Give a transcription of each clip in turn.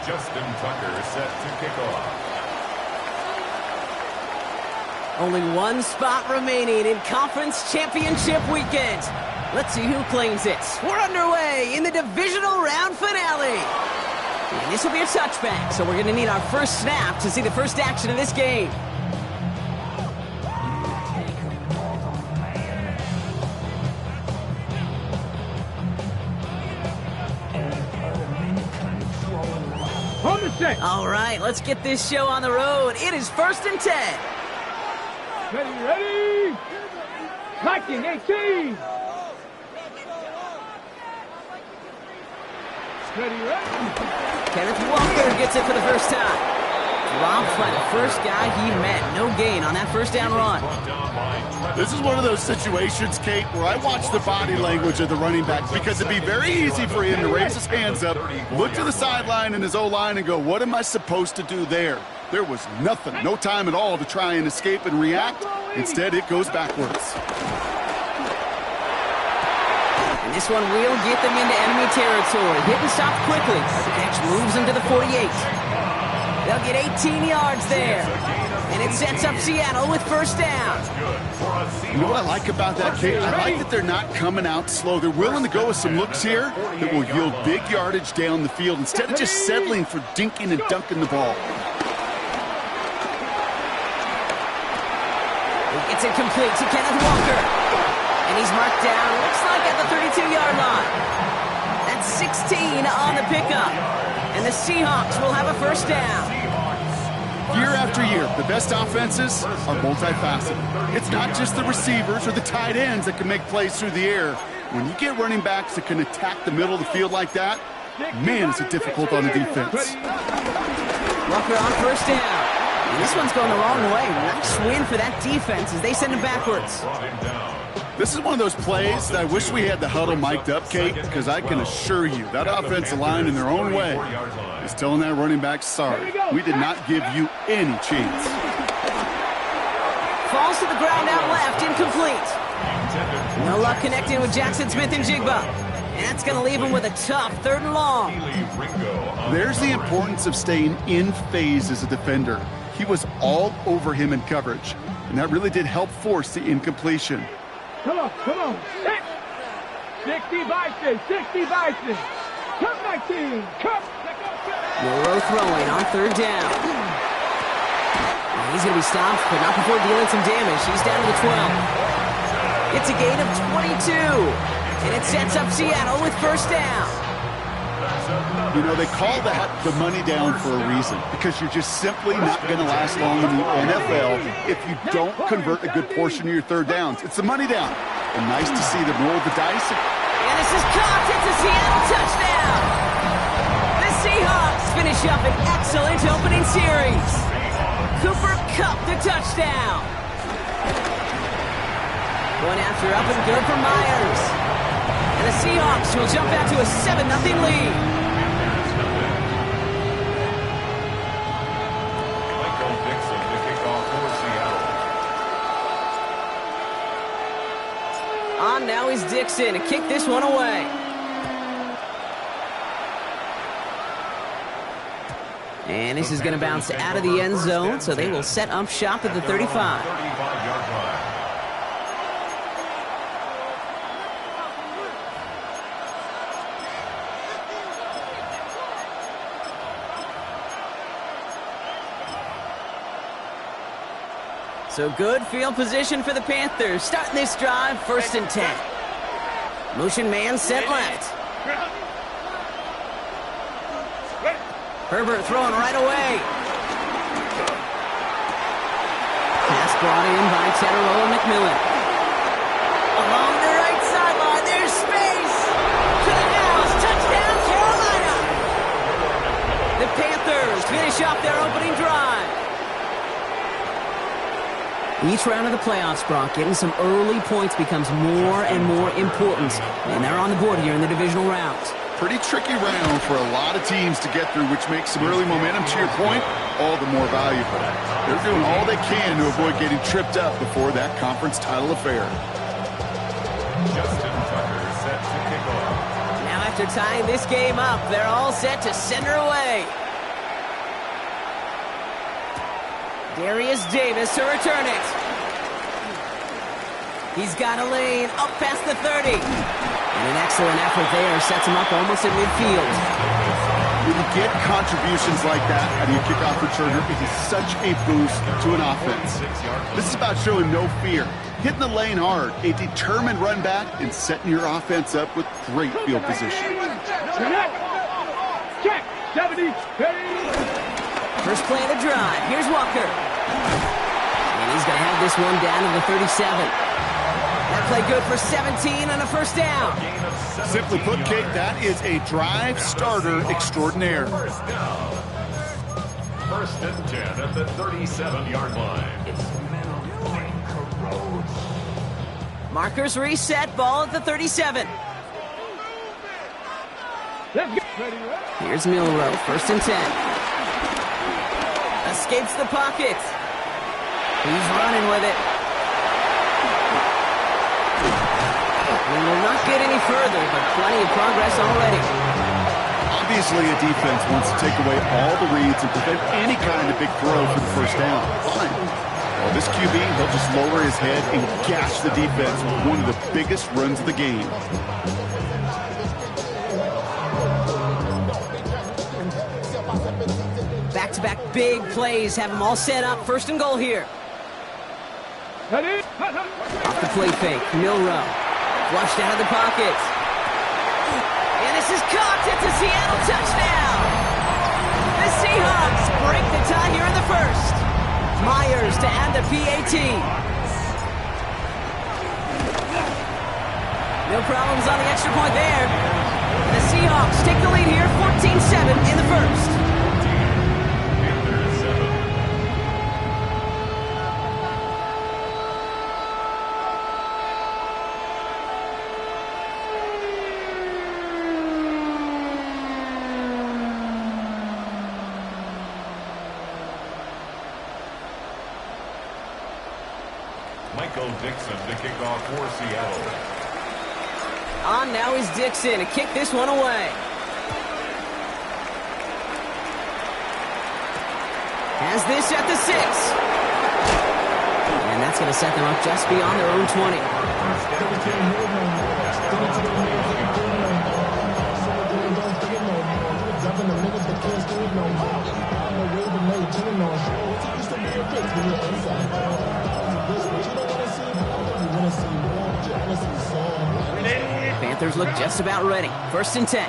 Justin Tucker set to kick off. Only one spot remaining in Conference Championship weekend. Let's see who claims it. We're underway in the divisional round finale. And this will be a touchback, so we're going to need our first snap to see the first action of this game. All right, let's get this show on the road. It is 1st and 10. Ready? Liking 18. Ready? Kenneth Walker gets it for the first time. Dropped by the first guy he met. No gain on that first down run. This is one of those situations, Kate, where I watch the body language of the running back because it'd be very easy for him to raise his hands up, look to the sideline and his O-line and go, what am I supposed to do there? There was nothing, no time at all to try and escape and react. Instead, it goes backwards. And this one will get them into enemy territory. Hit and stop quickly. The catch moves them to the 48. They'll get 18 yards there. And it sets up Seattle with first down. You know what I like about that, Kate? I like that they're not coming out slow. They're willing to go with some looks here that will yield big yardage down the field instead of just settling for dinking and dunking the ball. It's incomplete to Kenneth Walker. And he's marked down, looks like at the 32-yard line. That's 16 on the pickup. And the Seahawks will have a first down. Year after year, the best offenses are multifaceted. It's not just the receivers or the tight ends that can make plays through the air. When you get running backs that can attack the middle of the field like that, man, is it difficult on the defense. Walker on first down. And this one's going the wrong way. Nice win for that defense as they send him backwards. This is one of those plays that I wish we had the huddle mic'd up, Kate, because I can assure you that offensive line in their own way is telling that running back, sorry, we did not give you any chance. Falls to the ground out left, incomplete. No luck connecting with Jackson Smith and Jigba. And that's going to leave him with a tough 3rd and long. There's the importance of staying in phase as a defender. He was all over him in coverage, and that really did help force the incompletion. Come on. 60 Bison. Come 19. Come. Moreau throwing on 3rd down. And he's going to be stopped, but not before dealing some damage. He's down to the 12. It's a gain of 22. And it sets up Seattle with first down. You know, they call that the money down for a reason, because you're just simply not going to last long in the NFL if you don't convert a good portion of your 3rd downs. It's the money down. And nice to see them roll the dice. And this is caught. It's a Seattle touchdown. The Seahawks finish up an excellent opening series. Cooper Kupp the touchdown. Going after up and good for Myers. And the Seahawks will jump out to a 7-0 lead. On now is Dixon to kick this one away. And this is going to bounce out of the end zone, so they will set up shop at the 35. So good field position for the Panthers. Starting this drive, 1st and 10. Motion man sent left. Herbert throwing right away. Pass brought in by Teteroa McMillan. Along the right sideline, there's space. To the house, touchdown Carolina. The Panthers finish off their opening drive. Each round of the playoffs, Brock, getting some early points becomes more and more important. And they're on the board here in the divisional rounds. Pretty tricky round for a lot of teams to get through, which makes some early momentum, to your point, all the more valuable. They're doing all they can to avoid getting tripped up before that conference title affair. Justin Tucker set to kick off. Now after tying this game up, they're all set to send her away. Darius Davis to return it. He's got a lane up past the 30. And an excellent effort there sets him up almost at midfield. When you get contributions like that out of your kickoff returner, it is such a boost to an offense. This is about showing no fear, hitting the lane hard, a determined run back, and setting your offense up with great field position. Check. 70. First play of the drive. Here's Walker. And he's going to have this one down to the 37. That play good for 17 on a first down. Simply put, Kate, that is a drive starter extraordinaire. First and 10 at the 37-yard line. Markers reset. Ball at the 37. Let's get ready. Here's Milrow. First and 10. Escapes the pocket. He's running with it. We will not get any further, but plenty of progress already. Obviously, a defense wants to take away all the reads and prevent any kind of big throw for the first down. Fine. Well, this QB, he'll just lower his head and gash the defense with one of the biggest runs of the game. Back-to-back big plays have them all set up. First and goal here. Off the play fake, Milrow. Flushed out of the pocket. And this is caught. It's a Seattle touchdown. The Seahawks break the tie here in the first. Myers to add the PAT. No problems on the extra point there. The Seahawks take the lead here, 14-7 in the first. Michael Dixon to kick off for Seattle. On now is Dixon to kick this one away. Has this at the 6. And that's going to set them up just beyond their own 20. Panthers look just about ready. First and 10.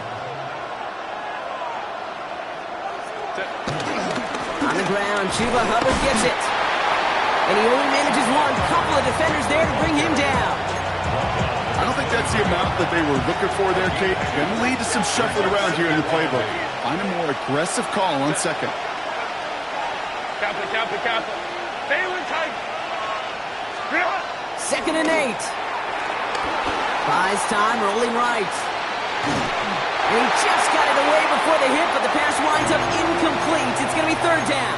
On the ground, Chuba Hubbard gets it. And he only manages one. Couple of defenders there to bring him down. I don't think that's the amount that they were looking for there, Kate. Going to lead to some shuffling around here in the playbook. Find a more aggressive call on second. Kappa. Failing tight. Second and 8. Buys time, rolling right. And he just got it away before the hit, but the pass winds up incomplete. It's going to be third down.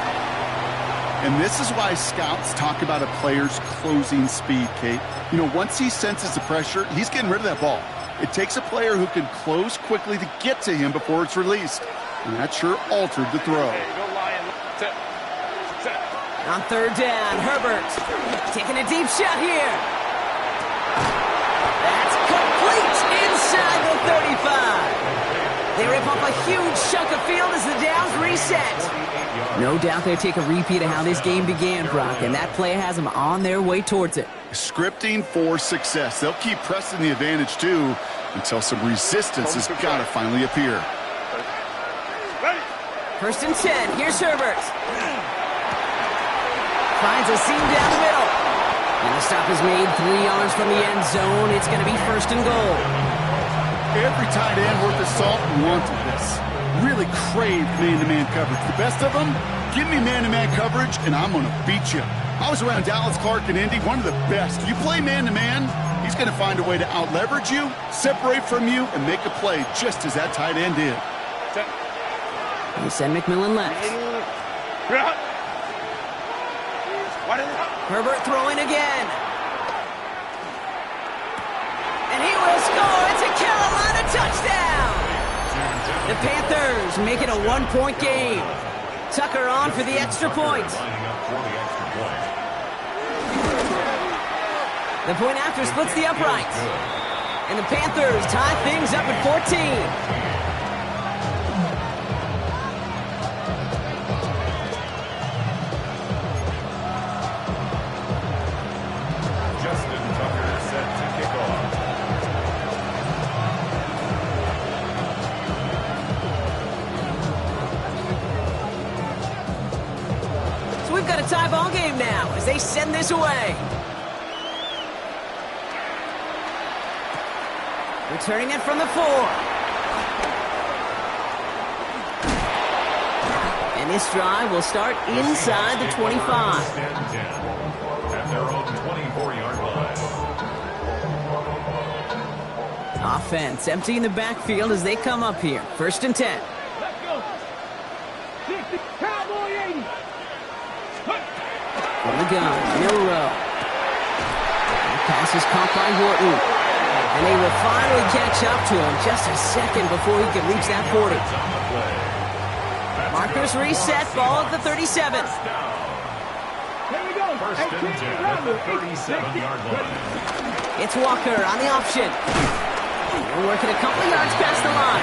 And this is why scouts talk about a player's closing speed, Kate. You know, once he senses the pressure, he's getting rid of that ball. It takes a player who can close quickly to get to him before it's released. And that sure altered the throw. On third down, Herbert taking a deep shot here. That's complete inside the 35. They rip off a huge chunk of field as the downs reset. No doubt they'll take a repeat of how this game began, Brock, and that play has them on their way towards it. Scripting for success. They'll keep pressing the advantage, too, until some resistance has got to finally appear. First and 10. Here's Herbert. Finds a seam down the middle. And the stop is made 3 yards from the end zone. It's going to be first and goal. Every tight end worth of salt wanted this. Really craved man-to-man coverage. The best of them, give me man-to-man coverage, and I'm going to beat you. I was around Dallas Clark and Indy, one of the best. You play man-to-man, he's going to find a way to out-leverage you, separate from you, and make a play just as that tight end did. He sent McMillan left. Herbert throwing again. And he will score. It's a Carolina touchdown. The Panthers make it a 1-point game. Tucker on for the extra point. Lining up for the extra point. The point after splits the upright. And the Panthers tie things up at 14. We've got a tie ball game now as they send this away. Returning it from the 4. And this drive will start inside the 25. At their own 24-yard line. Offense emptying the backfield as they come up here. 1st and 10. Let's go. 60, Cowboy 80. From the gun, Milrow. Pass is caught by Horton. And they will finally catch up to him just a second before he can reach that 40. Markers reset, ball at the 37. Here we go. 1st and 10 at the 37-yard line. It's Walker on the option. We're working a couple yards past the line.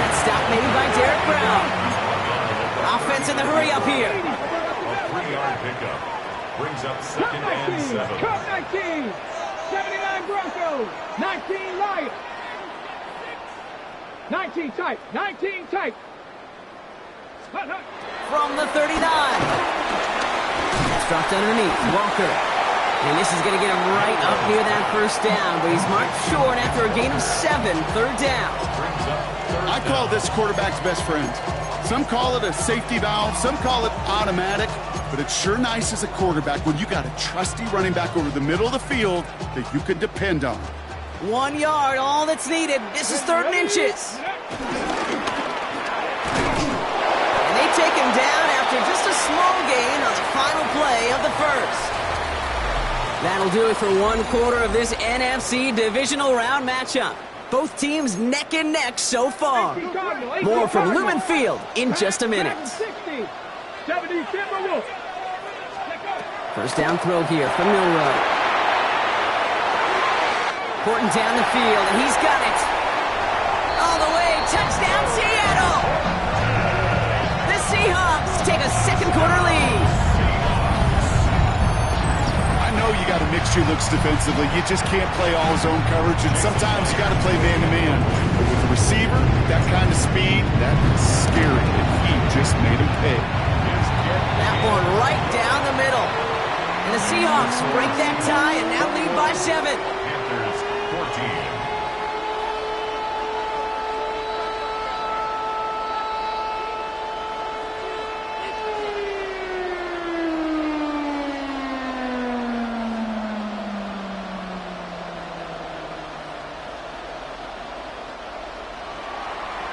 That stop made by Derek Brown. Offense in the hurry up here. A 3-yard pickup. Brings up 2nd and 7. Cup 19. 79 Broncos. 19 Lions. 19 tight. 19 tight. From the 39. It's dropped underneath. Walker. And this is going to get him right up near that 1st down. But he's marked short after a gain of 7. 3rd down. I call this quarterback's best friend. Some call it a safety valve. Some call it automatic. But it's sure nice as a quarterback when you got a trusty running back over the middle of the field that you can depend on. 1 yard, all that's needed. This is 3rd and inches. And they take him down after just a small gain on the final play of the 1st. That'll do it for 1 quarter of this NFC divisional round matchup. Both teams neck and neck so far. More from Lumen Field in just a minute. 70 Timberwolves. 1st down throw here from Milrow. Horton down the field, and he's got it. All the way, touchdown Seattle! The Seahawks take a 2nd quarter lead. I know you got to mix your looks defensively. You just can't play all zone coverage, and sometimes you got to play man-to-man. But with the receiver, that kind of speed, that's scary, and he just made him pay. That one right down the middle. And the Seahawks break that tie and now lead by 7. Panthers 14.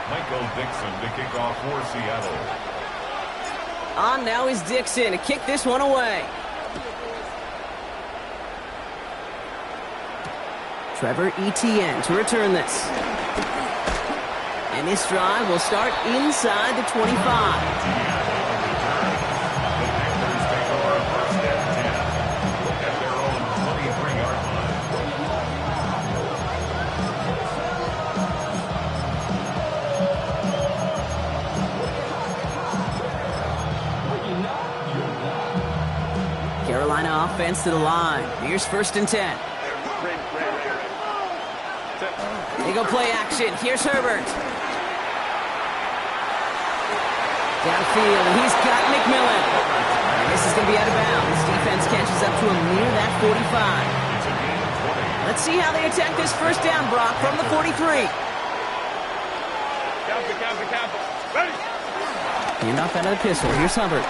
Michael Dixon to kick off for Seattle. On now is Dixon to kick this one away. Trevor Etienne to return this. And this drive will start inside the 25. The Panthers take over 1st and 10 at their own 23-yard line. Carolina offense to the line. Here's 1st and 10. They go play action. Here's Herbert. Downfield, and he's got McMillan. And this is going to be out of bounds. Defense catches up to him near that 45. Let's see how they attack this 1st down, Brock, from the 43. Ready. Handoff out of the pistol. Here's Hubbard.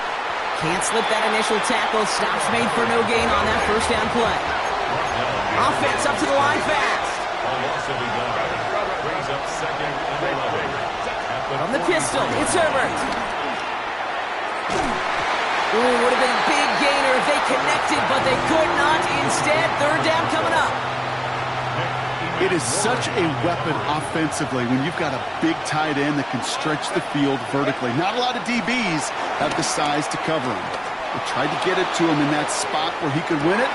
Can't slip that initial tackle. Stops made for no gain on that 1st down play. Offense up to the line fast. Brings up 2nd and 11. From the pistol, it's Herbert. Ooh, would have been a big gainer if they connected, but they could not. Instead, 3rd down coming up. It is such a weapon offensively when you've got a big tight end that can stretch the field vertically. Not a lot of DBs have the size to cover him. They tried to get it to him in that spot where he could win it.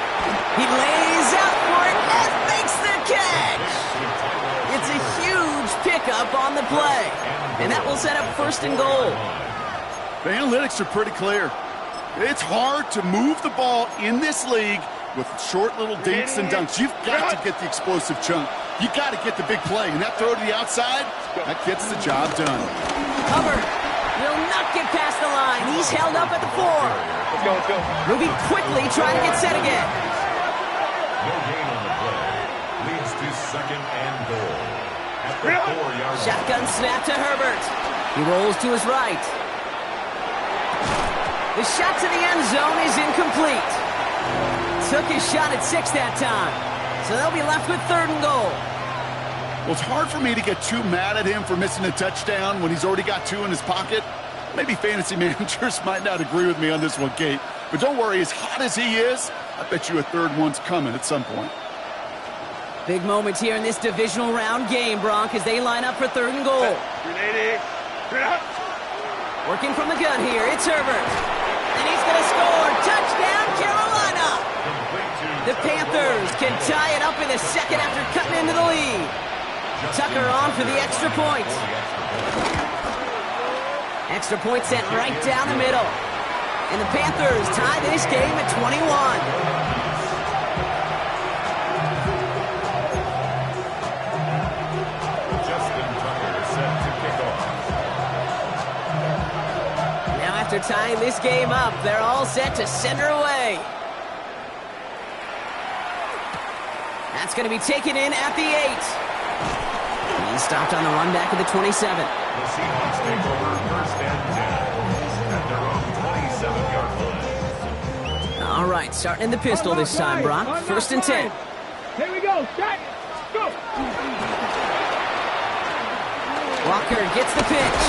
He lays out for it and makes the catch. It's a huge pickup on the play. And that will set up 1st and goal. The analytics are pretty clear. It's hard to move the ball in this league with short little dinks and dunks. You've got to get the explosive chunk. You've got to get the big play. And that throw to the outside, that gets the job done. Hubbard will not get past the line. He's held up at the 4. Let's go, let's go. Moving quickly, trying to get set again. No gain on the play. Leads to 2nd and goal. At the 4-yard line. Shotgun snap to Herbert. He rolls to his right. The shot to the end zone is incomplete. Took his shot at 6 that time. So they'll be left with 3rd and goal. Well, it's hard for me to get too mad at him for missing a touchdown when he's already got 2 in his pocket. Maybe fantasy managers might not agree with me on this one, Kate. But don't worry, as hot as he is, I bet you a 3rd one's coming at some point. Big moment here in this divisional round game, Bronk, as they line up for 3rd and goal. Working from the gun here, it's Herbert. And he's going to score. Touchdown, Carolina! The Panthers can tie it up in the 2nd after cutting into the lead. Tucker on for the extra point. Extra point sent right down the middle. And the Panthers tie this game at 21. After tying this game up, they're all set to send her away. That's going to be taken in at the 8. He's stopped on the run back at the 27. The Seahawks take over 1st and 10 at their own 27-yard line. All right, starting in the pistol this time, Brock. 1st and 10. Here we go. Shot. Go. Walker gets the pitch.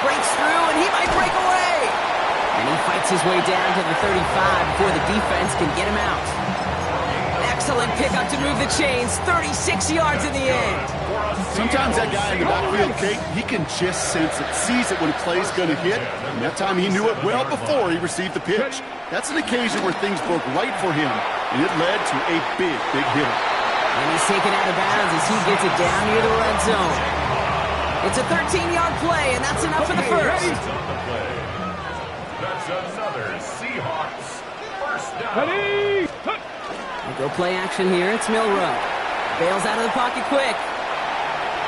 Breaks through, and he might break away. And he fights his way down to the 35 before the defense can get him out. Excellent pickup to move the chains. 36 yards in the end. Sometimes that guy in the backfield, Kate, he can just sense it, sees it when a play's going to hit. And that time he knew it well before he received the pitch. That's an occasion where things broke right for him, and it led to a big, big hitter. And he's taken out of bounds as he gets it down near the red zone. It's a 13-yard play, and that's enough for the 1st. That's another Seahawks 1st down. Ready. We go play action here. It's Milrow. Bails out of the pocket quick.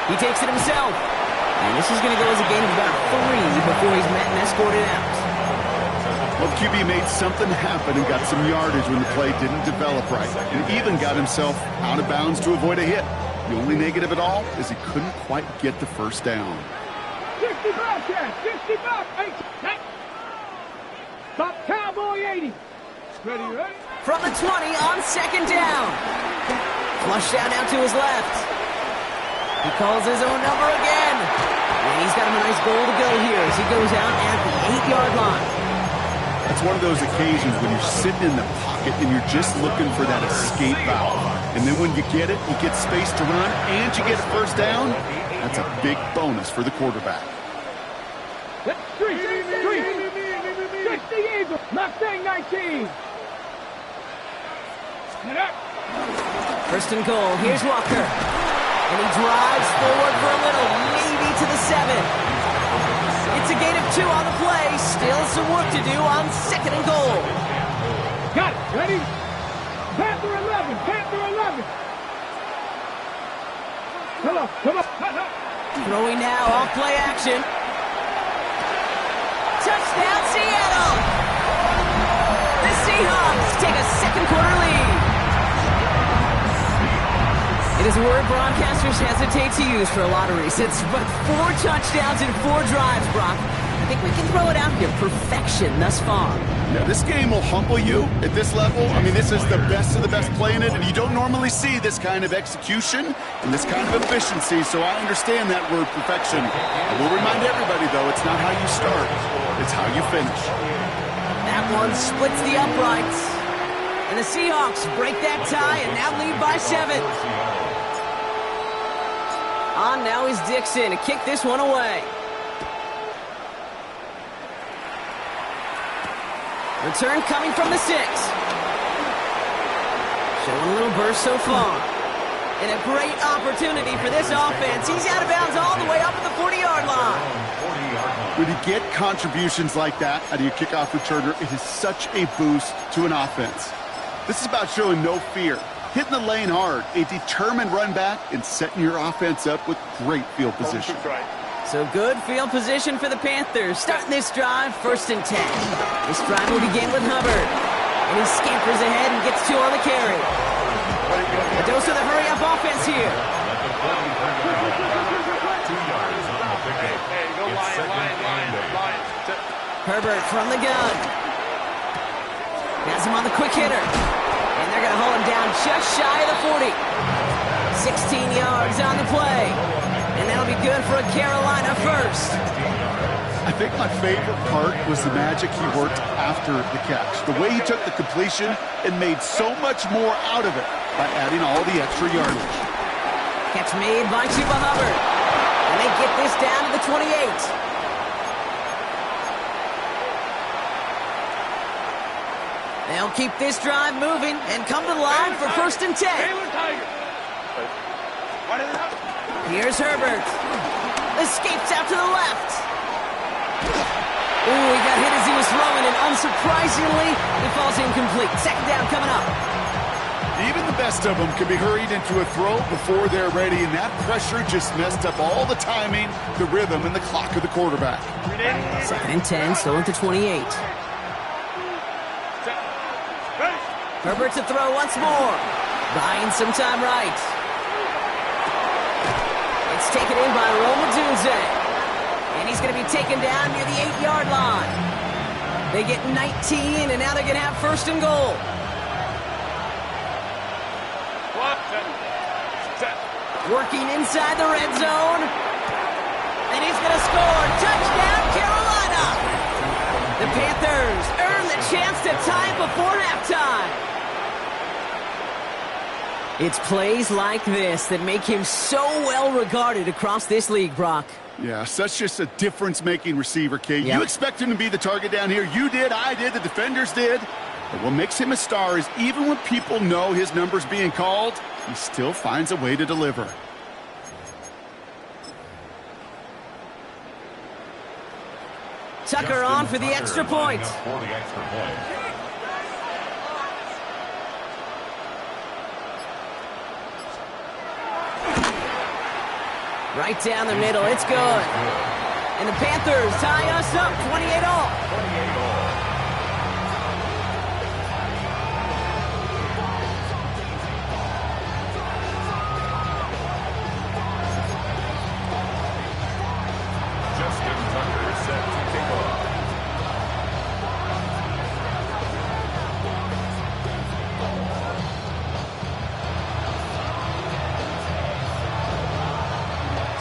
He takes it himself. And this is going to go as a gain of about 3 before he's met and escorted out. Well, QB made something happen and got some yardage when the play didn't develop right. And even got himself out of bounds to avoid a hit. The only negative at all is he couldn't quite get the 1st down. 65, Chad. 65. 8. Stop Cowboy 80. Ready, ready? From the 20 on 2nd down. Flushed out now to his left. He calls his own number again. And he's got him a nice goal to go here as he goes out at the 8-yard line. That's one of those occasions when you're sitting in the pocket and you're just looking for that escape valve. And then when you get it, you get space to run, and you get a 1st down. That's a big bonus for the quarterback. Three. 60 Eagles. Mustang 19. 1st and goal. Here's Walker. And he drives forward for a little, maybe to the 7. It's a gain of 2 on the play. Still some work to do on 2nd and goal. Got it. Ready? Panther 11. Panther 11. Come on. Throwing now off play action. Touchdown, Seattle! The Seahawks take a 2nd quarter lead. It is a word broadcasters hesitate to use for a lottery. It's but 4 touchdowns in 4 drives, Brock. I think we can throw it out here. Perfection thus far. Yeah, this game will humble you at this level. I mean, this is the best of the best playing it, and you don't normally see this kind of execution and this kind of efficiency, so I understand that word perfection. I will remind everybody, though, it's not how you start, it's how you finish. That one splits the uprights. And the Seahawks break that tie and now lead by 7. On now is Dixon to kick this one away. Return coming from the 6. Showing a little burst so far. And a great opportunity for this offense. He's out of bounds all the way up at the 40-yard line. When you get contributions like that out of your kickoff returner, it is such a boost to an offense. This is about showing no fear, hitting the lane hard, a determined run back, and setting your offense up with great field position. So good field position for the Panthers. Starting this drive, 1st and 10. This drive will begin with Hubbard. And he scampers ahead and gets 2 on the carry. A dose of the hurry-up offense here. Herbert from the gun. Has him on the quick hitter. And they're going to hold him down just shy of the 40. 16 yards on the play. And that'll be good for a Carolina first. I think my favorite part was the magic he worked after the catch. The way he took the completion and made so much more out of it by adding all the extra yardage. Catch made by Chuba Hubbard. And they get this down to the 28. They'll keep this drive moving and come to the line for 1st and 10. Here's Herbert. Escapes out to the left. Ooh, he got hit as he was throwing, and unsurprisingly, he falls incomplete. 2nd down coming up. Even the best of them can be hurried into a throw before they're ready, and that pressure just messed up all the timing, the rhythm, and the clock of the quarterback. 2nd and 10, still at the 28. Herbert to throw once more. Buying some time right. It's taken in by Romadunze. And he's going to be taken down near the 8-yard line. They get 19, and now they're going to have 1st and goal. Working inside the red zone. And he's going to score. Touchdown, Carolina! The Panthers earn the chance to tie it before halftime. It's plays like this that make him so well regarded across this league, Brock. Yeah, such just a difference-making receiver, Kate. Yep. You expect him to be the target down here. You did, I did, the defenders did. But what makes him a star is even when people know his number's being called, he still finds a way to deliver. Tucker on for the extra point. Right down the middle, it's good. And the Panthers tie us up, 28-all.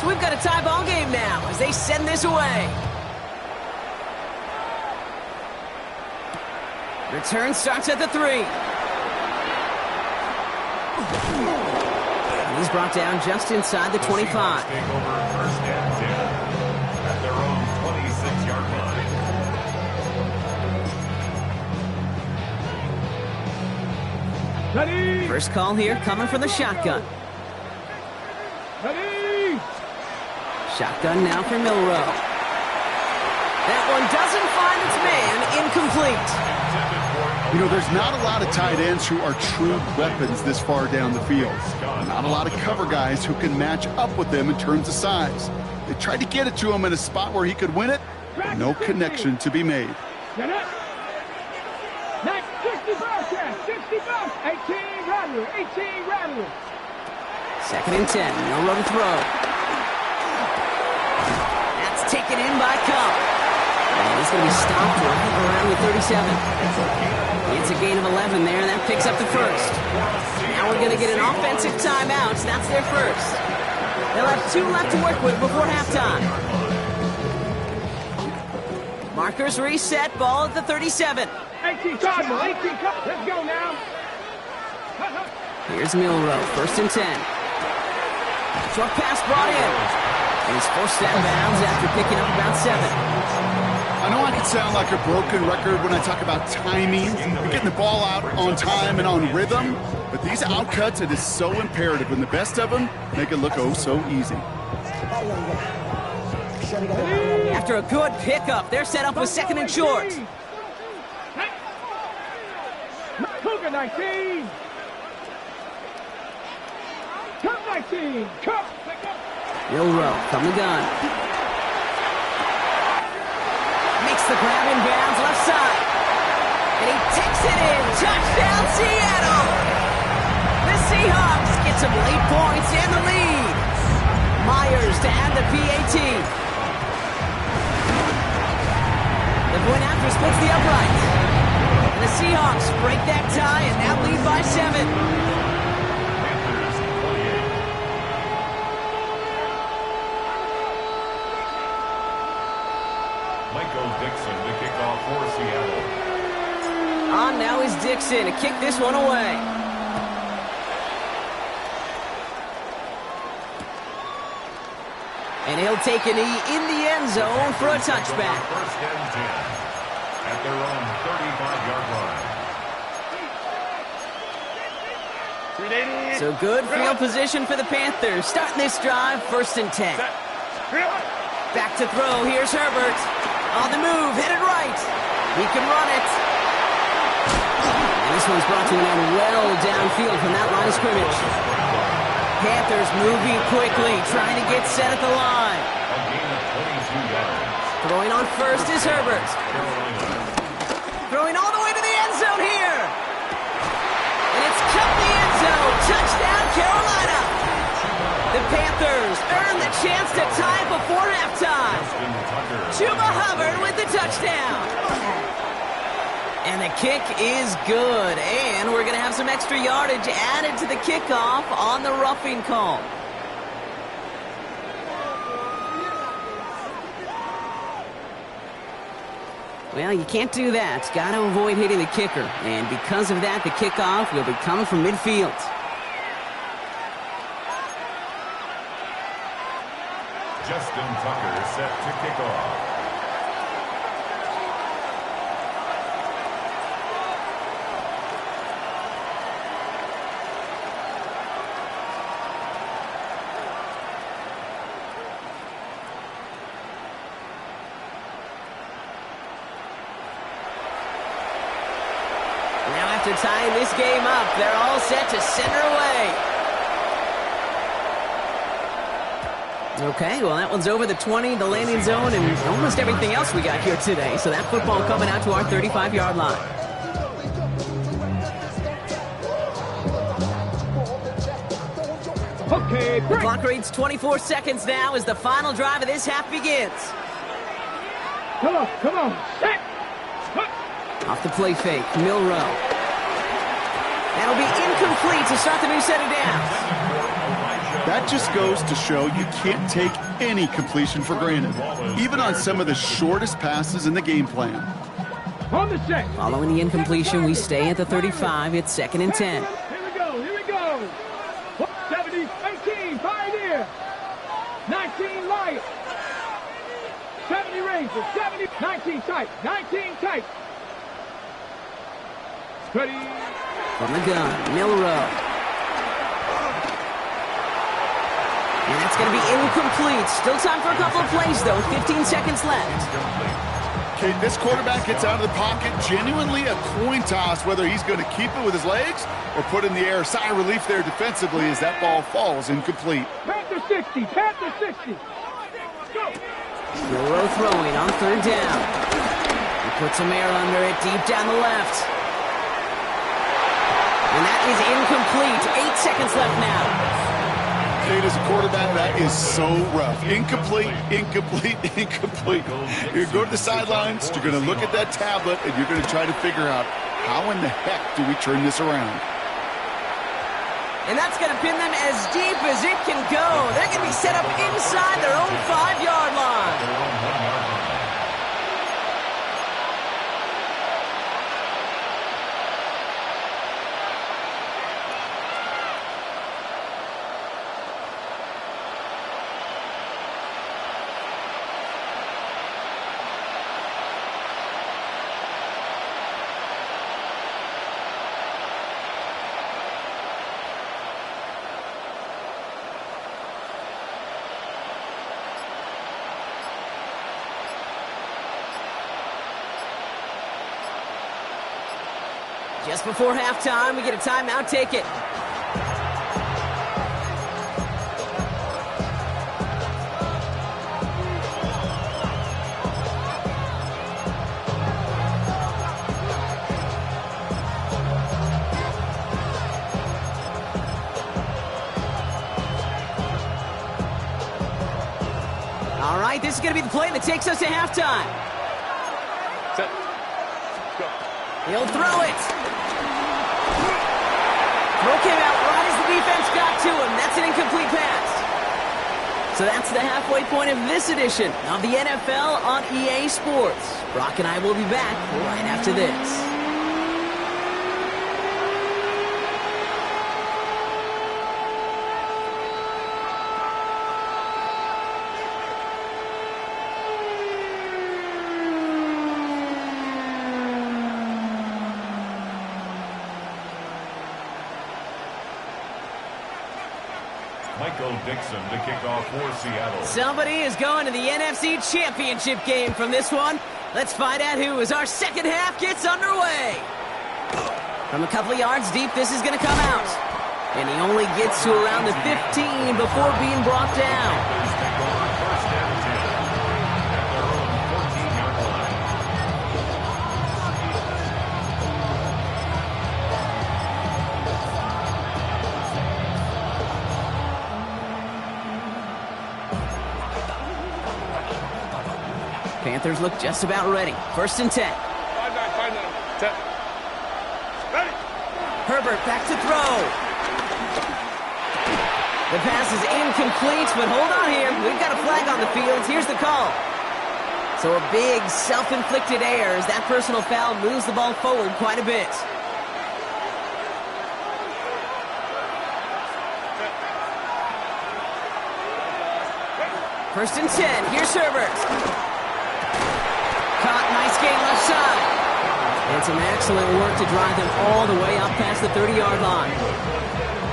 We've got a tie ball game now as they send this away. Return starts at the 3. And he's brought down just inside the 25. Take over 1st and 10 at their own 26-yard line. Ready? First call here coming from the shotgun. Ready? Shotgun now for Milrow. That one doesn't find its man, incomplete. You know, there's not a lot of tight ends who are true weapons this far down the field. Not a lot of cover guys who can match up with them in terms of size. They tried to get it to him in a spot where he could win it, but no connection to be made. Get it. Next, 60 broadcast, 60 bucks, 18 Rattler, 18 Rattler. 2nd and 10, Milrow to throw. That's taken in by Cup. And he's going to be stopped right around the 37. It's a gain of 11 there, and that picks up the first. Now we're going to get an offensive timeout, so that's their first. They'll have 2 left to work with before halftime. Markers reset, ball at the 37. 18 Cardinal, 18 Cup. Let's go now. Here's Milroe, 1st and 10. Short pass brought in. And he's forced out of bounds after picking up about 7. I know I can sound like a broken record when I talk about timing and getting the ball out on time and on rhythm, but these outcuts, it is so imperative, and the best of them make it look oh so easy. After a good pickup, they're set up with 2nd and short. Cougar 19. Cup 19. Cup. Milroe from the gun. Makes the grab in bounds left side. And he takes it in. Touchdown, Seattle. The Seahawks get some late points and the lead. Myers to add the PAT. The point after splits the upright. And the Seahawks break that tie and now lead by 7. Dixon to kick off for Seattle. On now is Dixon to kick this one away. And he'll take a knee in the end zone for a touchback. 1st and 10 at their own 35-yard line. So good field position for the Panthers. Starting this drive, 1st and 10. Back to throw. Here's Herbert. On the move, headed right. He can run it. And this one's brought to an end well downfield from that line of scrimmage. Panthers moving quickly, trying to get set at the line. A gain of 22 yards. Throwing on 1st is Herbert. Throwing all the way to the end zone here. And it's cut the end zone. Touchdown, Carolina. The Panthers earn the chance to tie it before halftime. Chuba Hubbard with the touchdown. And the kick is good. And we're going to have some extra yardage added to the kickoff on the roughing call. Well, you can't do that. Got to avoid hitting the kicker. And because of that, the kickoff will be coming from midfield. Justin Tucker set to kick off. Now after tying this game up, they're all set to center away. Okay, well, that one's over the 20, the landing zone, and almost everything else we got here today. So that football coming out to our 35-yard line. Okay, The clock reads 24 seconds now as the final drive of this half begins. Come on. Set. Off the play fake, Milroe. That'll be incomplete to start the new set of downs. That just goes to show you can't take any completion for granted, even on some of the shortest passes in the game plan. On the set. Following the incompletion, we stay at the 35. It's 2nd and 10. Here we go. 70, 18, Pioneer. 19, Light. 70 Rangers, 70, 19 tight, 19 tight. Ready. From the gun, Milroe. And that's going to be incomplete. Still time for a couple of plays, though. 15 seconds left. Okay, this quarterback gets out of the pocket. Genuinely a coin toss whether he's going to keep it with his legs or put it in the air. Sigh of relief there defensively as that ball falls incomplete. Panther 60, Panther 60. Go. Milroe throwing on 3rd down. He puts some air under it deep down the left. And that is incomplete. 8 seconds left now. Kate, as a quarterback, that is so rough. Incomplete. You're going to go to the sidelines, you're going to look at that tablet, and you're going to try to figure out how in the heck do we turn this around. And that's going to pin them as deep as it can go. They're going to be set up inside their own 5-yard line. Just before halftime, we get a timeout. Take it. All right, this is going to be the play that takes us to halftime. Set. Go. He'll throw it. Throw came out right as the defense got to him. That's an incomplete pass. So that's the halfway point of this edition of the NFL on EA Sports. Brock and I will be back right after this. Dixon to kick off for Seattle. Somebody is going to the NFC Championship game from this one. Let's find out who as our second half gets underway. From a couple of yards deep, this is going to come out. And he only gets to around the 15 before being brought down. Panthers take over first and 10 at their own 14-yard line. Panthers look just about ready. First and 10. 5-9, 10. Ready. Herbert back to throw. The pass is incomplete, but hold on here. We've got a flag on the field. Here's the call. So a big self-inflicted error as that personal foul moves the ball forward quite a bit. First and 10. Here's Herbert. Caught, nice gain left side. And some excellent work to drive them all the way up past the 30-yard line.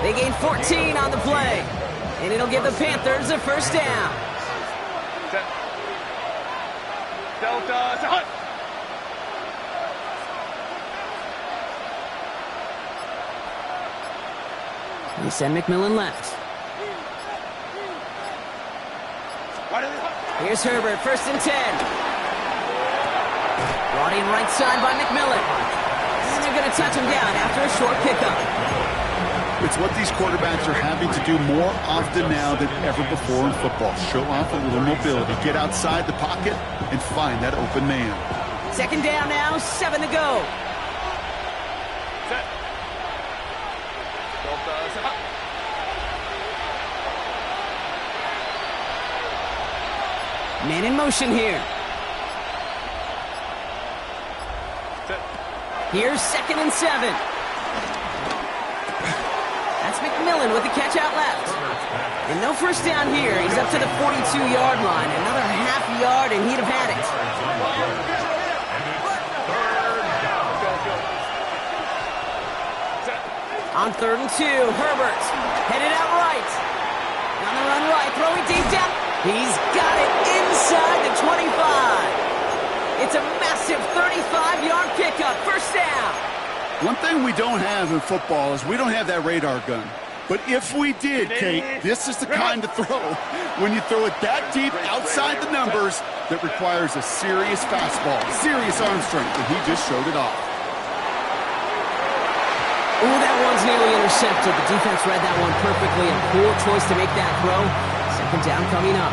They gain 14 on the play. And it'll give the Panthers a first down. Set. Delta to Hunt. They send McMillan left. Here's Herbert, first and 10. Brought in right side by McMillan. And they're going to touch him down after a short pickup. It's what these quarterbacks are having to do more often now than ever before in football. Show off a little mobility. Get outside the pocket and find that open man. Second down now, 7 to go. Set. Delta to Hunt. Man in motion here. Here's second and 7. That's McMillan with the catch out left. And no first down here. He's up to the 42-yard line. Another half yard, and he'd have had it. On 3rd and 2, Herbert headed out right. On the run right, throwing deep down. He's got it inside the 25. It's a massive 35-yard pickup, first down. One thing we don't have in football is we don't have that radar gun. But if we did, Kate, this is the kind of throw, when you throw it that deep outside the numbers, that requires a serious fastball, serious arm strength, and he just showed it off. Ooh, that one's nearly intercepted. The defense read that one perfectly. A poor choice to make that throw. Second down coming up.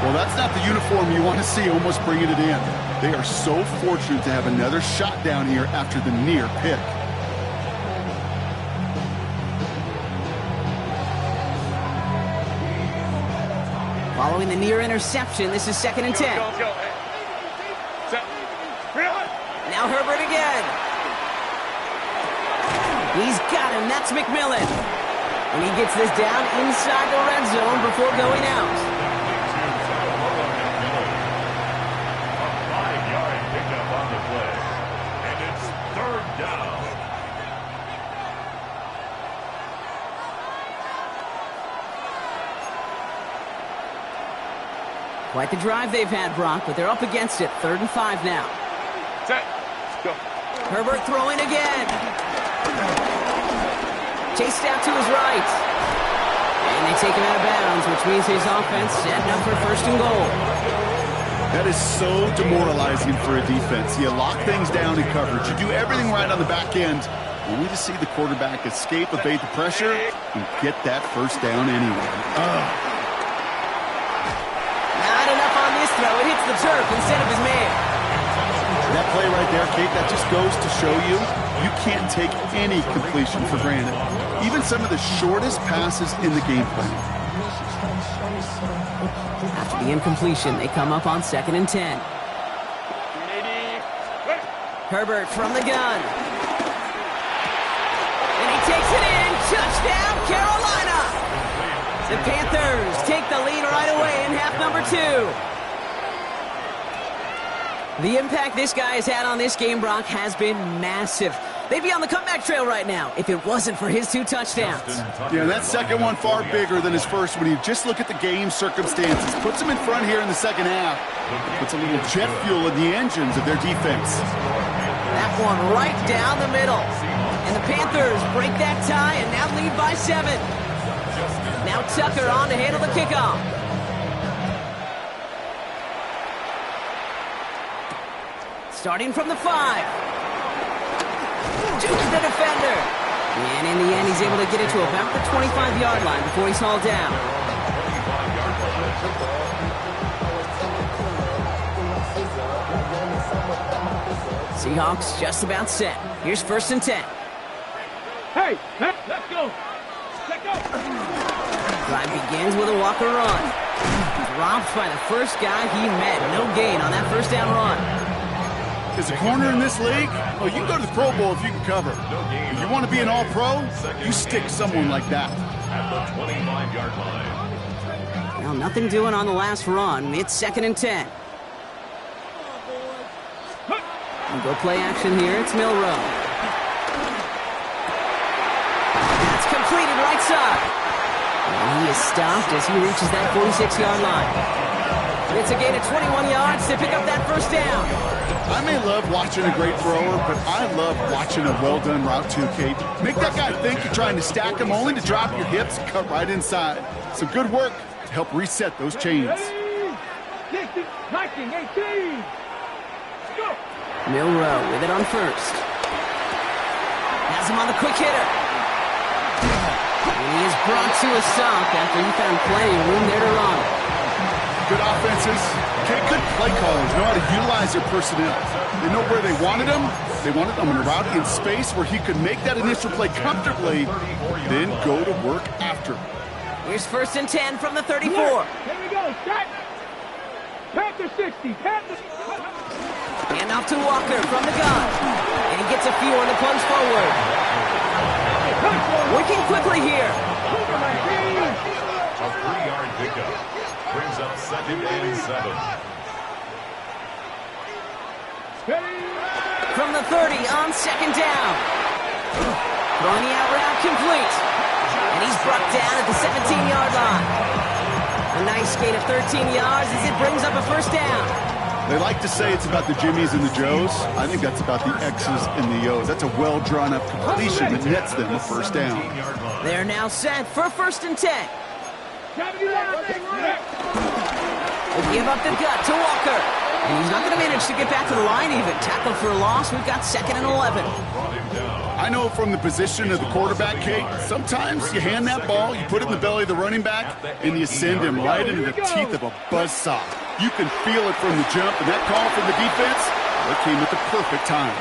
Well, that's not the uniform you want to see almost bringing it in. They are so fortunate to have another shot down here after the near pick. Following the near interception, this is second and 10. Go. Set. Now Herbert again. He's got him. That's McMillan. And he gets this down inside the red zone before going out. Quite the drive they've had, Brock, but they're up against it. 3rd and 5 now. Set. Go. Herbert throwing again. Chased out to his right. And they take him out of bounds, which means his offense setting up for first and goal. That is so demoralizing for a defense. You lock things down in coverage. You do everything right on the back end, only to see the quarterback escape, evade the pressure, and get that first down anyway. Not enough on this throw. It hits the turf instead of his man. That play right there, Kate, that just goes to show you can't take any completion for granted. Even some of the shortest passes in the game plan. After the incompletion, they come up on 2nd and 10. Herbert from the gun. And he takes it in. Touchdown, Carolina! The Panthers take the lead right away in half number 2. The impact this guy has had on this game, Brock, has been massive. They'd be on the comeback trail right now if it wasn't for his 2 touchdowns. Yeah, that second one far bigger than his first when you just look at the game circumstances. Puts him in front here in the second half. Puts a little jet fuel in the engines of their defense. That one right down the middle. And the Panthers break that tie and now lead by 7. Now Tucker on to handle the kickoff. Starting from the 5. Jukes the defender. And in the end, he's able to get it to about the 25-yard line before he's hauled down. Seahawks just about set. Here's 1st and 10. Hey, let's go. Let's go. Drive begins with a Walker run. Dropped by the first guy he met. No gain on that first down run. As a corner in this league, well, you can go to the Pro Bowl if you can cover. If you want to be an all-pro, you stick someone like that. At the 25-yard line. Well, nothing doing on the last run. It's 2nd and 10. And go play action here. It's Milrow. That's completed right side. And he is stopped as he reaches that 46-yard line. It's a gain of 21 yards to pick up that first down. I may love watching a great thrower, but I love watching a well-done route too, Kate. Make that guy think you're trying to stack him only to drop your hips and cut right inside. Some good work to help reset those chains. 16, 19, 18. Go. Milrow with it on first. Has him on the quick hitter. And he is brought to a stop after he found plenty of room there to run. Good offenses. Okay, good play callers know how to utilize their personnel. They know where they wanted him. They wanted him in a route in space where he could make that initial play comfortably, then go to work after. Here's 1st and 10 from the 34. Here we go. Start. Panther 60. Panther. And off to Walker from the gun. And he gets a few on the plunge forward. Working quickly here. A 3-yard pickup. Brings up 2nd and 7. From the 30 on 2nd down. Throwing the out route complete. And he's brought down at the 17-yard line. A nice gain of 13 yards as it brings up a first down. They like to say it's about the Jimmies and the Joes. I think that's about the X's and the O's. That's a well-drawn-up completion that nets them a first down. They're now set for 1st and 10. We'll give up the gut to Walker. And he's not going to manage to get back to the line even. Tackled for a loss. We've got 2nd and 11. I know from the position of the quarterback, Kate, sometimes you hand that ball, you put it in the belly of the running back, and you send him right into the teeth of a buzzsaw. You can feel it from the jump, and that call from the defense, that came at the perfect time.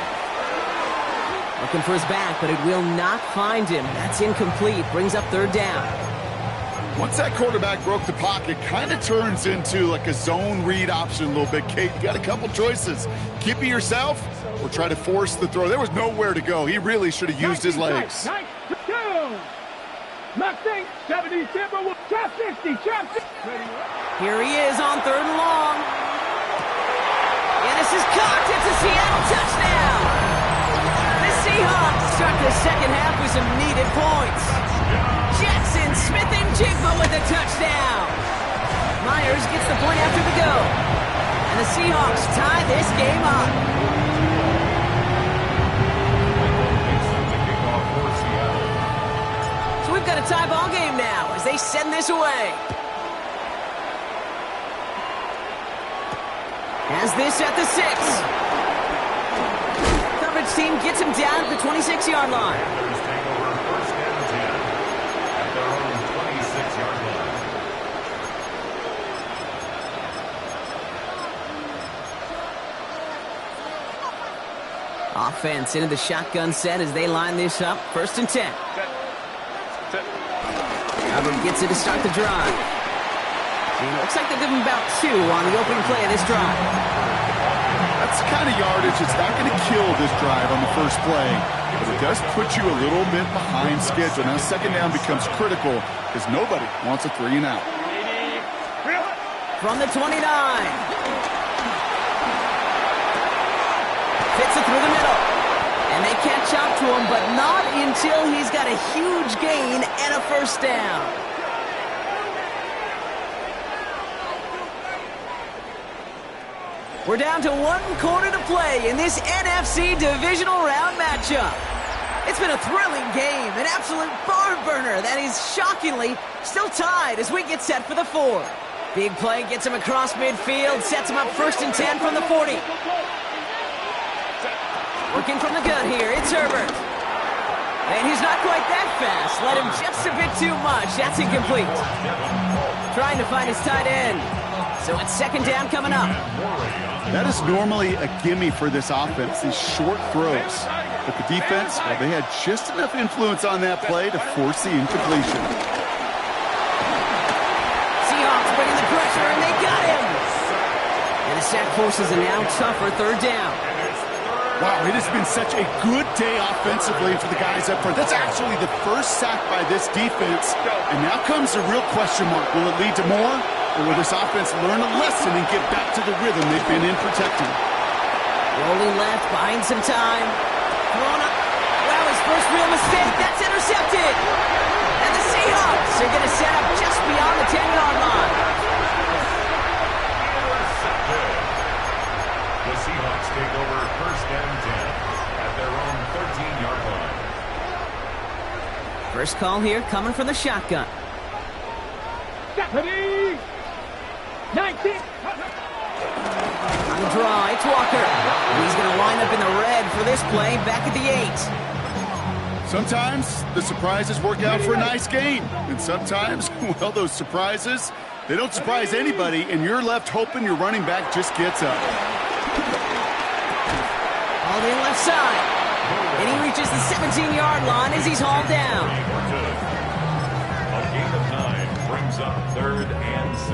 Looking for his back, but it will not find him. That's incomplete. Brings up 3rd down. Once that quarterback broke the pocket, kind of turns into like a zone read option a little bit, Kate. You got a couple choices. Keep it yourself or try to force the throw. There was nowhere to go. He really should have used his legs. Mustang 70, Timberwolves, chop 60, chop 60. Here he is on 3rd and long. And this is caught. It's a Seattle touchdown. The Seahawks start the second half with some needed points. Jackson, Smith, and Jigba with a touchdown. Myers gets the point after the go. And the Seahawks tie this game up. got a tie ball game now as they send this away. Has this at the 6. Coverage team gets him down at the 26-yard line. Panthers take over first and 10 at their own 26-yard line. Offense into the shotgun set as they line this up. First and 10. Hubbard gets it to start the drive. And it looks like they'll give him about 2 on the opening play of this drive. That's the kind of yardage that's not going to kill this drive on the first play, but it does put you a little bit behind schedule. Now second down becomes critical because nobody wants a 3 and out. From the 29. Fits it through the middle. And they catch up to him, but not until he's got a huge gain and a first down. We're down to 1 quarter to play in this NFC divisional round matchup. It's been a thrilling game, an absolute barn burner that is shockingly still tied as we get set for the 4. Big play gets him across midfield, sets him up first and 10 from the 40. Working from the gun here, it's Herbert. And he's not quite that fast. Let him just a bit too much. That's incomplete. Trying to find his tight end. So it's second down coming up. That is normally a gimme for this offense, these short throws. But the defense, well, they had just enough influence on that play to force the incompletion. Seahawks bringing the pressure, and they got him. And the sack forces a now tougher third down. Wow, it has been such a good day offensively for the guys up front. That's actually the first sack by this defense. And now comes the real question mark. Will it lead to more? Or will this offense learn a lesson and get back to the rhythm they've been in protecting? Rolling left, buying some time. Thrown up. Well, his first real mistake. That's intercepted. And the Seahawks are going to set up just beyond the 10-yard line. The Seahawks take over first and 10 at their own 13-yard line. First call here coming from the shotgun. Deputy 19. On the draw, it's Walker. He's going to line up in the red for this play back at the 8. Sometimes the surprises work out for a nice gain. And sometimes, well, those surprises, they don't surprise anybody, and you're left hoping your running back just gets up. On the left side. And he reaches the 17-yard line as he's hauled down. A gain of 9 brings up third and 6.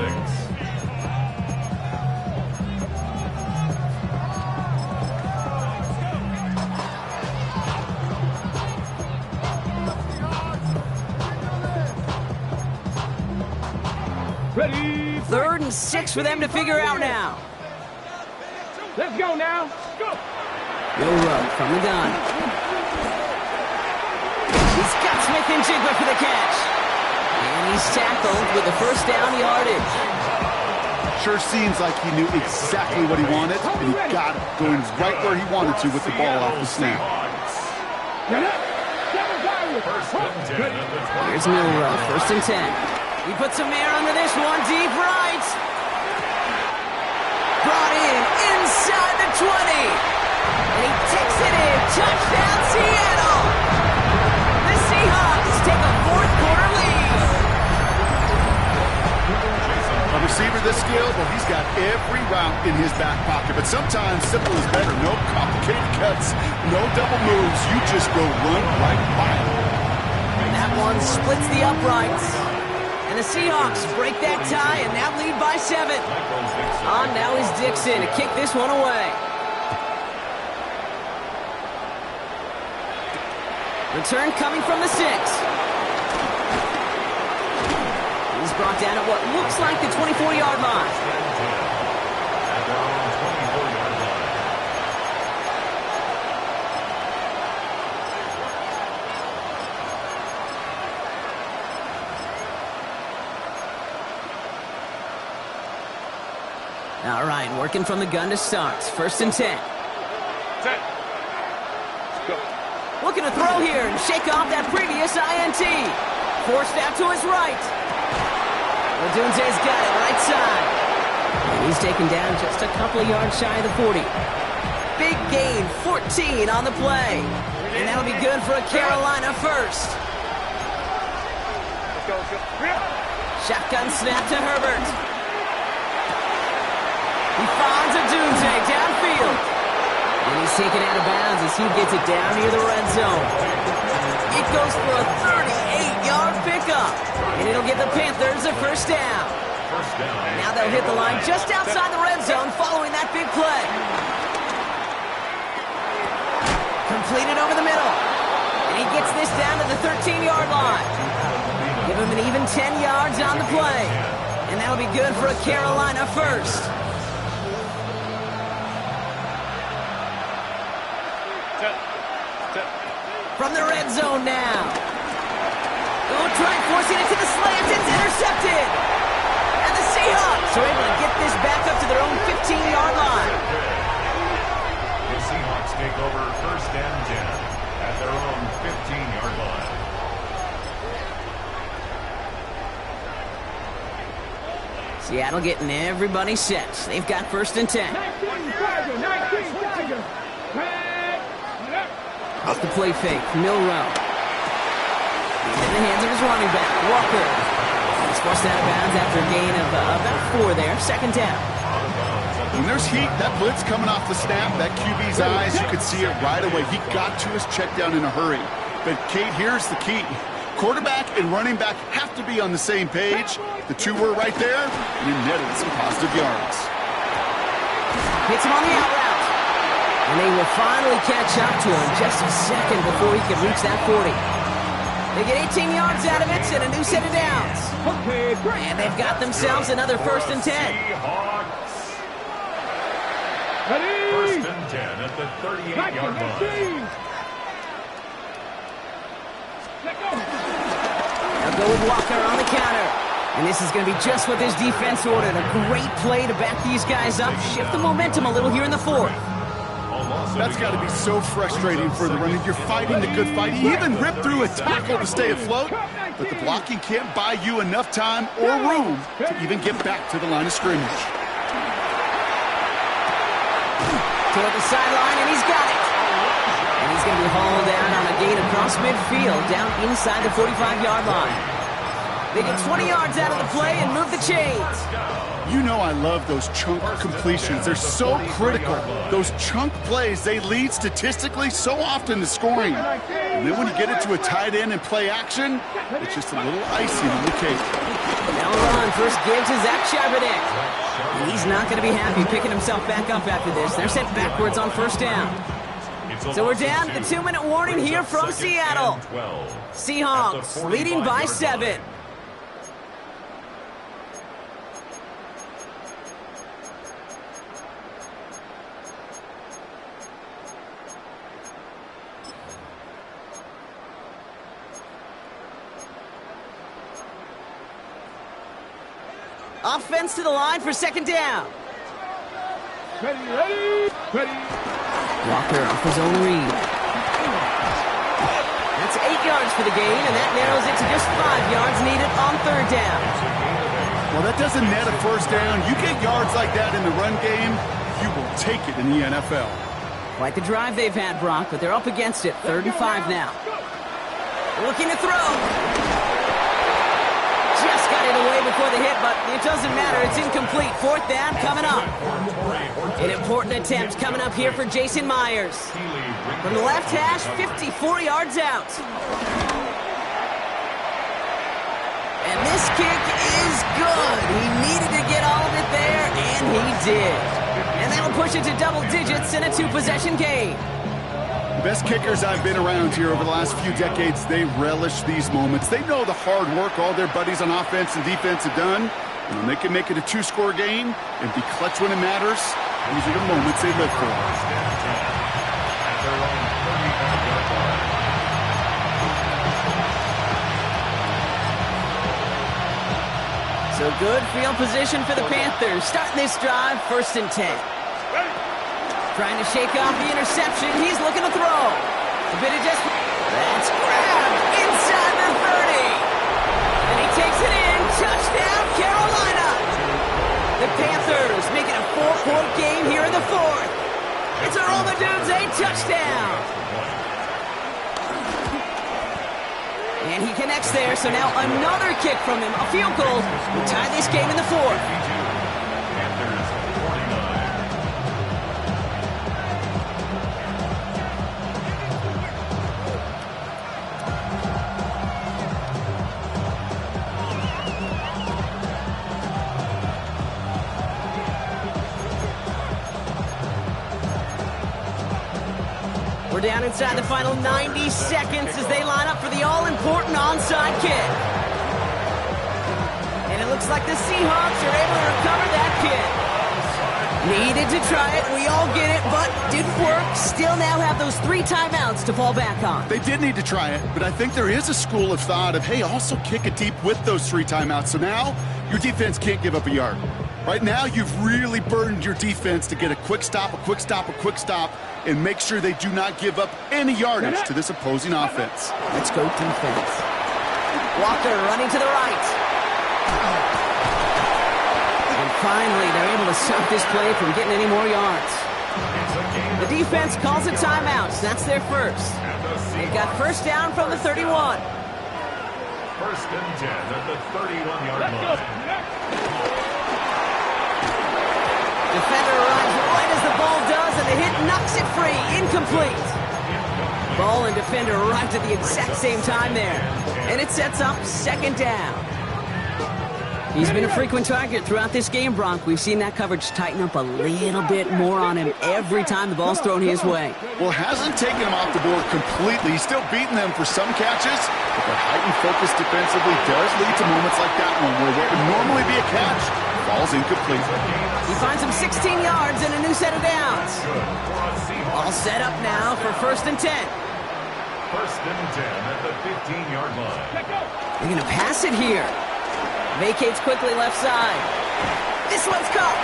Ready. Third and 6 for them to figure out now. Let's go now. Go. Bill Rupp from the gun. He's got Smith and Jigba for the catch. And he's tackled with the first down yardage. Sure seems like he knew exactly what he wanted, and he got it, going right where he wanted to with the ball off the snap. Here's Milrow, first and 10. He puts some air under this one, deep right. Brought in inside the 20. And he takes it in. Touchdown, Seattle. The Seahawks take a fourth-quarter lead. A receiver this skilled, well, he's got every route in his back pocket. But sometimes simple is better. No complicated cuts, no double moves. You just go run right by him. And that one splits the uprights. And the Seahawks break that tie and now lead by 7. On now is Dixon to kick this one away. Return coming from the 6. He's brought down at what looks like the 24-yard line. At their own 24-yard line. All right, working from the gun to start. First and 10. Looking to throw here and shake off that previous INT. Forced out to his right. Odunze's got it right side. And he's taken down just a couple of yards shy of the 40. Big gain, 14 on the play. And that'll be good for a Carolina first. Shotgun snap to Herbert. He finds Odunze downfield. And he's taken out of bounds as he gets it down near the red zone. It goes for a 38-yard pickup. And it'll give the Panthers a first down. Now they'll hit the line just outside the red zone following that big play. Completed over the middle. And he gets this down to the 13-yard line. Give him an even 10 yards on the play. And that'll be good for a Carolina first. From the red zone now. Oh, trying forcing it to the slant. It's intercepted. And the Seahawks are able to get this back up to their own 15-yard line. The Seahawks take over first and 10 at their own 15-yard line. Seattle getting everybody set. They've got first and 10. 19 Tiger. Off the play fake, Milrow. He's in the hands of his running back, Walker. He's forced out of bounds after a gain of about 4 there. Second down. When there's heat, that blitz coming off the snap, that QB's eyes, you could see it right away. He got to his check down in a hurry. But, Kate, here's the key. Quarterback and running back have to be on the same page. The two were right there, and he netted some positive yards. Hits him on the out route. And they will finally catch up to him just a second before he can reach that 40. They get 18 yards out of it and a new set of downs. And they've got themselves another first and 10. Seahawks. First and 10 at the 38-yard line. They'll go with Walker on the counter. And this is going to be just what this defense ordered. A great play to back these guys up. Shift the momentum a little here in the fourth. That's got to be so frustrating for the running. You're fighting the good fight. He even ripped through a tackle to stay afloat, but the blocking can't buy you enough time or room to even get back to the line of scrimmage. Toward the sideline, and he's got it. And he's going to be hauled down on a gain across midfield, down inside the 45-yard line. They get 20 yards out of the play and move the chains. You know I love those chunk completions. They're so critical. Those chunk plays, they lead statistically so often to scoring. And then when you get it to a tight end and play action, it's just a little icing on the cake. Now run, first give to Zach Charbonnet. And he's not going to be happy picking himself back up after this. They're sent backwards on first down. So we're down to the 2-minute warning here from Seattle. Seahawks leading by 7. Offense to the line for second down. Ready. Walker off his own read. That's 8 yards for the gain, and that narrows it to just 5 yards needed on third down. Well, that doesn't net a first down. You get yards like that in the run game, you will take it in the NFL. Quite the drive they've had, Brock, but they're up against it. 3rd and 5 now. Looking to throw. Just got it away before the hit, but it doesn't matter. It's incomplete. 4th down coming up. An important attempt coming up here for Jason Myers. From the left hash, 54 yards out. And this kick is good. He needed to get all of it there, and he did. And that'll push it to double digits in a 2-possession game. The best kickers I've been around here over the last few decades, they relish these moments. They know the hard work all their buddies on offense and defense have done. And when they can make it a 2-score game and be clutch when it matters, these are the moments they live for. So good field position for the Panthers. Starting this drive, 1st and 10. Trying to shake off the interception. He's looking to throw. A bit of just... That's grabbed inside the 30. touchdown, Carolina! The Panthers make it a 4-point game here in the fourth. It's a Roll the Dudes a touchdown. And he connects there, so now another kick from him, a field goal. We tie this game in the fourth. We're down inside the final 90 seconds as they line up for the all-important onside kick. And it looks like the Seahawks are able to recover that kick. Needed to try it, we all get it, but didn't work. Still now have those 3 timeouts to fall back on. They did need to try it, but I think there is a school of thought of, hey, also kick it deep with those 3 timeouts. So now your defense can't give up a yard. Right now, you've really burdened your defense to get a quick stop, and make sure they do not give up any yardage to this opposing offense. Let's go defense. Walker running to the right. And finally, they're able to stop this play from getting any more yards. The defense calls a timeout. That's their first. They've got first down from the 31. First and 10 at the 31-yard line. Defender arrives right as the ball does, and the hit knocks it free. Incomplete. Ball and defender arrived at the exact same time there. And it sets up second down. He's been a frequent target throughout this game, Bronk. We've seen that coverage tighten up a little bit more on him every time the ball's thrown his way. Well, hasn't taken him off the board completely. He's still beating them for some catches, but the heightened focus defensively does lead to moments like that one where what would normally be a catch falls incomplete. He finds him 16 yards and a new set of downs. All set up now for first and 10. First and 10 at the 15-yard line. They're going to pass it here. Vacates quickly left side. This one's caught.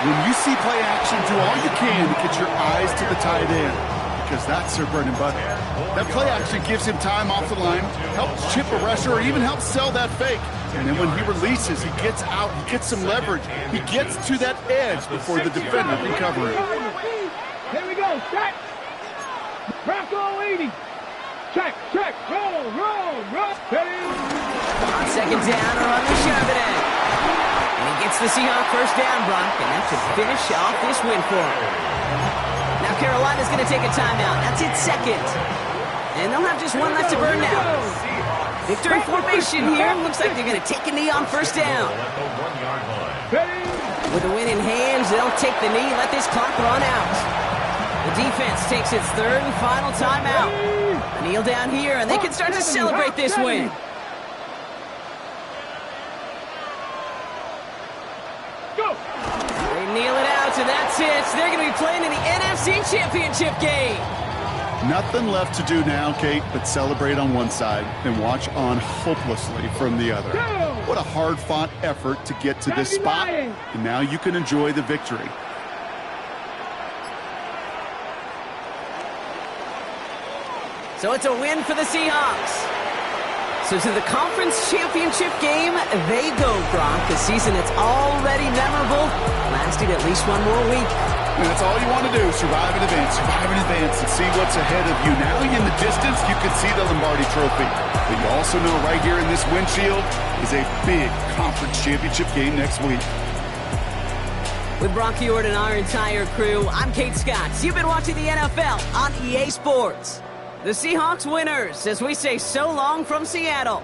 When you see play action, do all you can to get your eyes to the tight end, because that's their bread and butter. That play action gives him time off the line, helps chip a rusher, or even helps sell that fake. And then when he releases, he gets out, he gets some leverage. He gets to that edge before the defender can cover him. Here we go, set. Bronco leading. Check, roll. On second down, or on the shove it in. And he gets the Seahawks first down, Bronk, and that should finish off this win for him. Now Carolina's going to take a timeout. That's its second. And they'll have just one left to burn now. Victory formation here. Looks like they're going to take a knee on first down. With the win in hands, they'll take the knee, let this clock run out. The defense takes its third and final timeout. A kneel down here, and they can start to celebrate this win. They kneel it out, and that's it. They're going to be playing in the NFC Championship game. Nothing left to do now, Kate, but celebrate on one side and watch on hopelessly from the other. What a hard-fought effort to get to this spot, and now you can enjoy the victory. So it's a win for the Seahawks. So to the conference championship game, they go, Gronk. A season that's already memorable, lasting at least one more week. And that's all you want to do, survive in advance, and see what's ahead of you. Now in the distance, you can see the Lombardi Trophy. But you also know right here in this windshield is a big conference championship game next week. With Brock Ewart and our entire crew, I'm Kate Scott. You've been watching the NFL on EA Sports. The Seahawks winners as we say so long from Seattle.